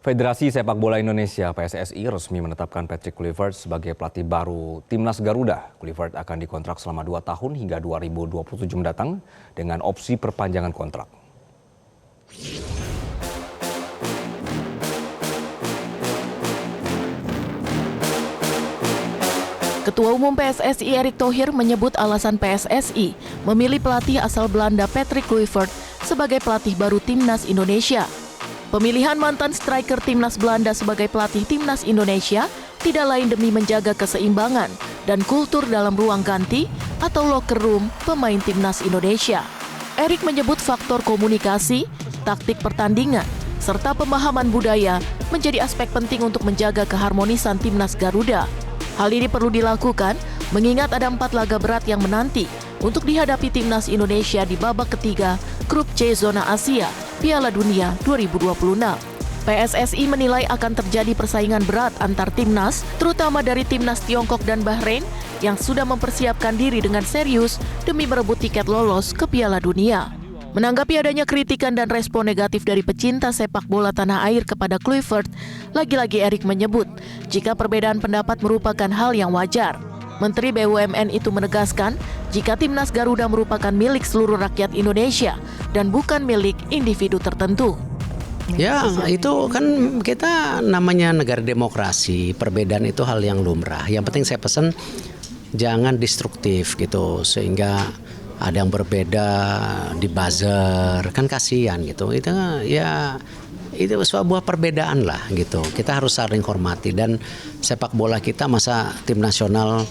Federasi Sepak Bola Indonesia (PSSI) resmi menetapkan Patrick Kluivert sebagai pelatih baru Timnas Garuda. Kluivert akan dikontrak selama 2 tahun hingga 2027 mendatang dengan opsi perpanjangan kontrak. Ketua Umum PSSI Erick Thohir menyebut alasan PSSI memilih pelatih asal Belanda Patrick Kluivert sebagai pelatih baru Timnas Indonesia. Pemilihan mantan striker Timnas Belanda sebagai pelatih Timnas Indonesia tidak lain demi menjaga keseimbangan dan kultur dalam ruang ganti atau locker room pemain Timnas Indonesia. Erick menyebut faktor komunikasi, taktik pertandingan, serta pemahaman budaya menjadi aspek penting untuk menjaga keharmonisan Timnas Garuda. Hal ini perlu dilakukan mengingat ada 4 laga berat yang menanti untuk dihadapi Timnas Indonesia di babak ketiga Grup C Zona Asia Piala Dunia 2026. PSSI menilai akan terjadi persaingan berat antar timnas, terutama dari timnas Tiongkok dan Bahrain yang sudah mempersiapkan diri dengan serius demi merebut tiket lolos ke Piala Dunia. Menanggapi adanya kritikan dan respon negatif dari pecinta sepak bola tanah air kepada Kluivert, lagi-lagi Erick menyebut jika perbedaan pendapat merupakan hal yang wajar. Menteri BUMN itu menegaskan jika Timnas Garuda merupakan milik seluruh rakyat Indonesia dan bukan milik individu tertentu. Ya, itu kan kita namanya negara demokrasi, perbedaan itu hal yang lumrah. Yang penting saya pesan jangan destruktif gitu, sehingga ada yang berbeda di buzzer, kan kasihan gitu. Itu ya itu sebuah perbedaan lah gitu. Kita harus saling hormati, dan sepak bola kita masa tim nasional,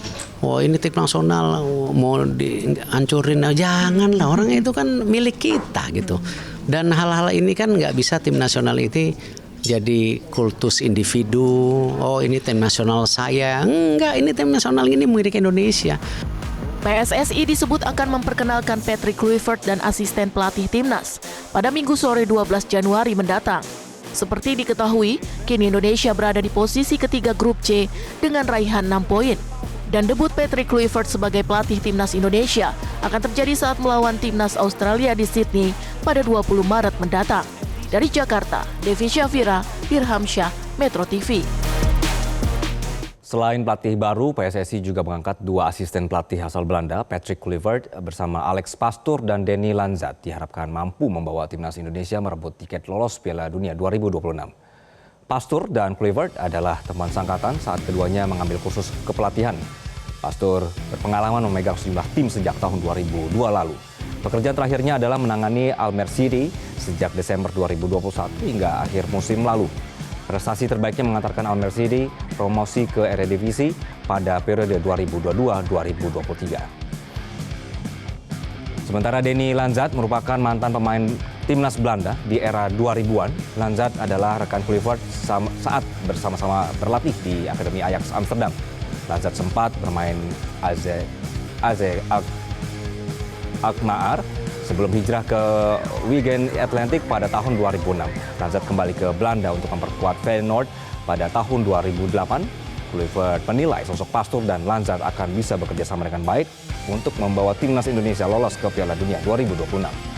ini tim nasional mau dihancurin, janganlah, orang itu kan milik kita gitu. Dan hal-hal ini kan nggak bisa tim nasional itu jadi kultus individu, ini tim nasional saya, enggak, ini tim nasional ini milik Indonesia. PSSI disebut akan memperkenalkan Patrick Kluivert dan asisten pelatih timnas pada Minggu sore 12 Januari mendatang. Seperti diketahui, kini Indonesia berada di posisi ketiga Grup C dengan raihan 6 poin. Dan debut Patrick Kluivert sebagai pelatih timnas Indonesia akan terjadi saat melawan timnas Australia di Sydney pada 20 Maret mendatang. Dari Jakarta, Devi Syafira, Irhamsyah, Metro TV. Selain pelatih baru, PSSI juga mengangkat 2 asisten pelatih asal Belanda, Patrick Kluivert bersama Alex Pastoor dan Denny Lanzat, diharapkan mampu membawa timnas Indonesia merebut tiket lolos Piala Dunia 2026. Pastoor dan Kluivert adalah teman sangkatan saat keduanya mengambil kursus kepelatihan. Pastoor berpengalaman memegang sejumlah tim sejak tahun 2002 lalu. Pekerjaan terakhirnya adalah menangani Almere City sejak Desember 2021 hingga akhir musim lalu. Prestasi terbaiknya mengantarkan Almere City promosi ke Eredivisie pada periode 2022-2023. Sementara Denny Lanzat merupakan mantan pemain timnas Belanda di era 2000-an. Lanzat adalah rekan Kluivert saat bersama-sama berlatih di Akademi Ajax Amsterdam. Lanzat sempat bermain AZ Alkmaar sebelum hijrah ke Wigan Athletic pada tahun 2006. Lanzat kembali ke Belanda untuk memperkuat Feyenoord pada tahun 2008. Kluivert menilai sosok Pastoor dan Lanzat akan bisa bekerja sama dengan baik untuk membawa timnas Indonesia lolos ke Piala Dunia 2026.